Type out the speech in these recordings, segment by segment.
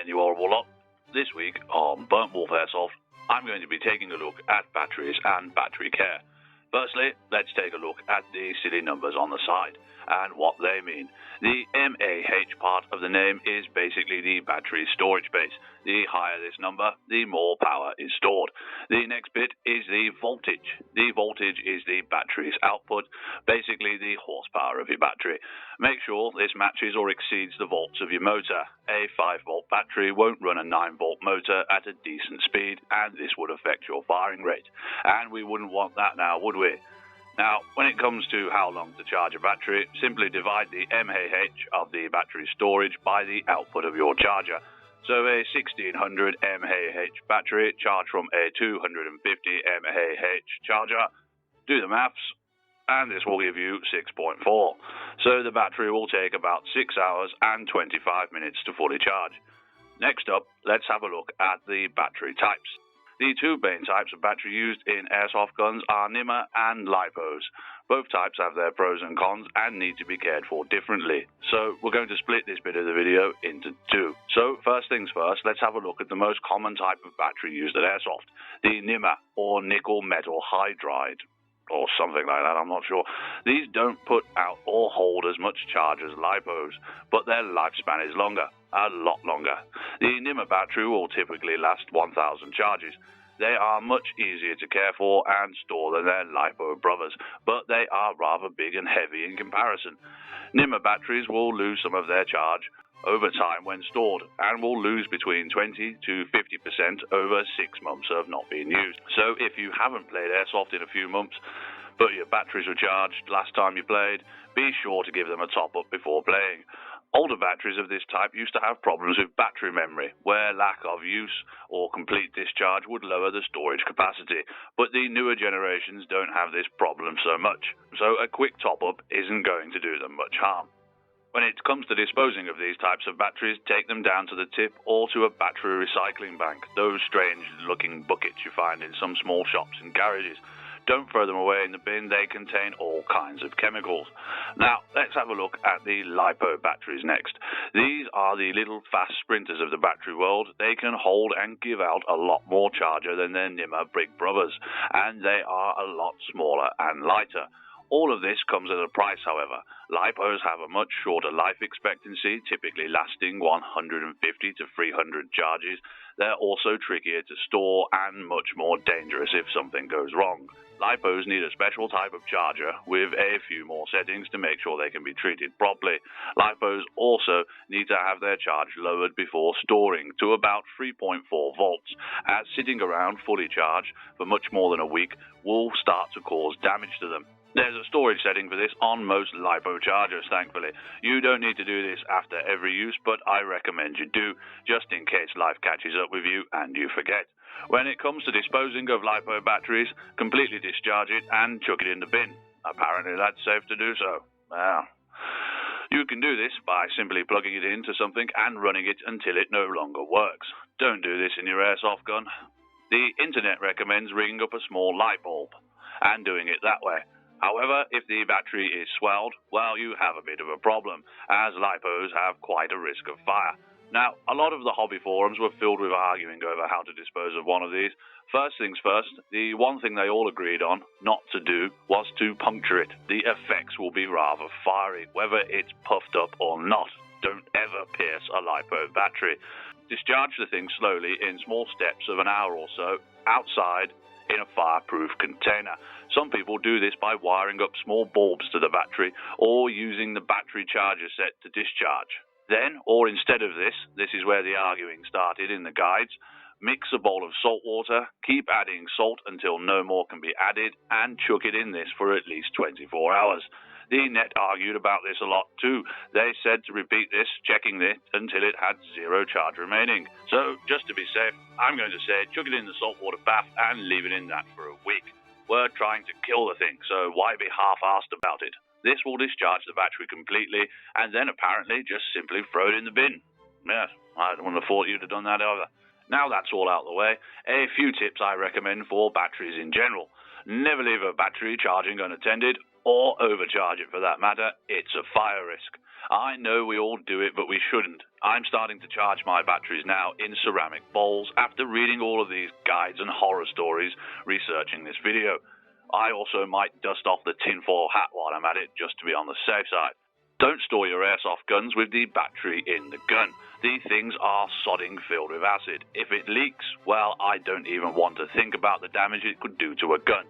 you horrible lot. This week on Burntwolf Airsoft, I'm going to be taking a look at batteries and battery care. Firstly, let's take a look at the silly numbers on the side and what they mean. The MAH part of the name is basically the battery storage base. The higher this number, the more power is stored. The next bit is the voltage. The voltage is the battery's output, basically the horsepower of your battery. Make sure this matches or exceeds the volts of your motor. A 5-volt battery won't run a 9-volt motor at a decent speed, and this would affect your firing rate. And we wouldn't want that now, would we? Now, when it comes to how long to charge a battery, simply divide the MAH of the battery storage by the output of your charger. So a 1600 mAh battery charged from a 250 mAh charger. Do the maths, and this will give you 6.4. So the battery will take about 6 hours and 25 minutes to fully charge. Next up, let's have a look at the battery types. The two main types of battery used in airsoft guns are NIMA and Lipos. Both types have their pros and cons and need to be cared for differently. So we're going to split this bit of the video into two. So first things first, let's have a look at the most common type of battery used at airsoft, the NIMA, or nickel metal hydride, or something like that, I'm not sure. These don't put out or hold as much charge as Lipos, but their lifespan is longer, a lot longer. The NIMA battery will typically last 1,000 charges. They are much easier to care for and store than their Lipo brothers, but they are rather big and heavy in comparison. NIMA batteries will lose some of their charge over time when stored, and will lose between 20 to 50% over 6 months of not being used. So if you haven't played airsoft in a few months, but your batteries were charged last time you played, be sure to give them a top-up before playing. Older batteries of this type used to have problems with battery memory, where lack of use or complete discharge would lower the storage capacity, but the newer generations don't have this problem so much, so a quick top-up isn't going to do them much harm. When it comes to disposing of these types of batteries, take them down to the tip or to a battery recycling bank, those strange-looking buckets you find in some small shops and garages. Don't throw them away in the bin, they contain all kinds of chemicals. Now, let's have a look at the Lipo batteries next. These are the little fast sprinters of the battery world. They can hold and give out a lot more charger than their NIMA big brothers, and they are a lot smaller and lighter. All of this comes at a price, however. Lipos have a much shorter life expectancy, typically lasting 150 to 300 charges. They're also trickier to store and much more dangerous if something goes wrong. Lipos need a special type of charger with a few more settings to make sure they can be treated properly. Lipos also need to have their charge lowered before storing to about 3.4 volts, as sitting around fully charged for much more than a week will start to cause damage to them. There's a storage setting for this on most Lipo chargers, thankfully. You don't need to do this after every use, but I recommend you do, just in case life catches up with you and you forget. When it comes to disposing of Lipo batteries, completely discharge it and chuck it in the bin. Apparently that's safe to do so. Well, you can do this by simply plugging it into something and running it until it no longer works. Don't do this in your airsoft gun. The internet recommends rigging up a small light bulb and doing it that way. However, if the battery is swelled, well, you have a bit of a problem, as Lipos have quite a risk of fire. Now, a lot of the hobby forums were filled with arguing over how to dispose of one of these. First things first, the one thing they all agreed on not to do was to puncture it. The effects will be rather fiery, whether it's puffed up or not. Don't ever pierce a Lipo battery. Discharge the thing slowly in small steps of an hour or so, outside, in a fireproof container. Some people do this by wiring up small bulbs to the battery or using the battery charger set to discharge. Then, or instead of this is where the arguing started in the guides, mix a bowl of salt water, keep adding salt until no more can be added, and chuck it in this for at least 24 hours. The net argued about this a lot too. They said to repeat this, checking it until it had 0 charge remaining. So, just to be safe, I'm going to say chuck it in the saltwater bath and leave it in that for a week. We're trying to kill the thing, so why be half-assed about it? This will discharge the battery completely, and then apparently just simply throw it in the bin. Yes, I wouldn't have thought you'd have done that either. Now that's all out of the way, a few tips I recommend for batteries in general. Never leave a battery charging unattended. or overcharge it for that matter. It's a fire risk. I know we all do it, but we shouldn't. I'm starting to charge my batteries now in ceramic bowls after reading all of these guides and horror stories researching this video. I also might dust off the tinfoil hat while I'm at it, just to be on the safe side. Don't store your airsoft guns with the battery in the gun. These things are sodding filled with acid. If it leaks, well, I don't even want to think about the damage it could do to a gun.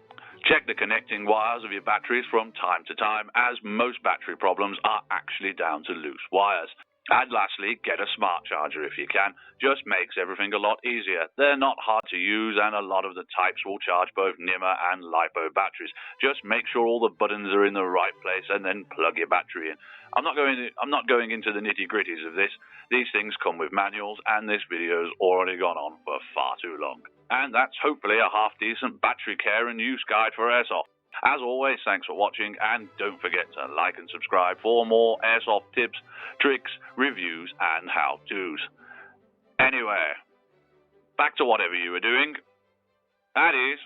Check the connecting wires of your batteries from time to time, as most battery problems are actually down to loose wires. And lastly, get a smart charger if you can. Just makes everything a lot easier. They're not hard to use, and a lot of the types will charge both NMMA and Lipo batteries. Just make sure all the buttons are in the right place and then plug your battery in. I'm not going into the nitty-gritties of this. These things come with manuals, and this video's already gone on for far too long. And that's hopefully a half-decent battery care and use guide for airsoft. As always, thanks for watching, and don't forget to like and subscribe for more airsoft tips, tricks, reviews, and how-tos. Anyway, back to whatever you were doing. That is...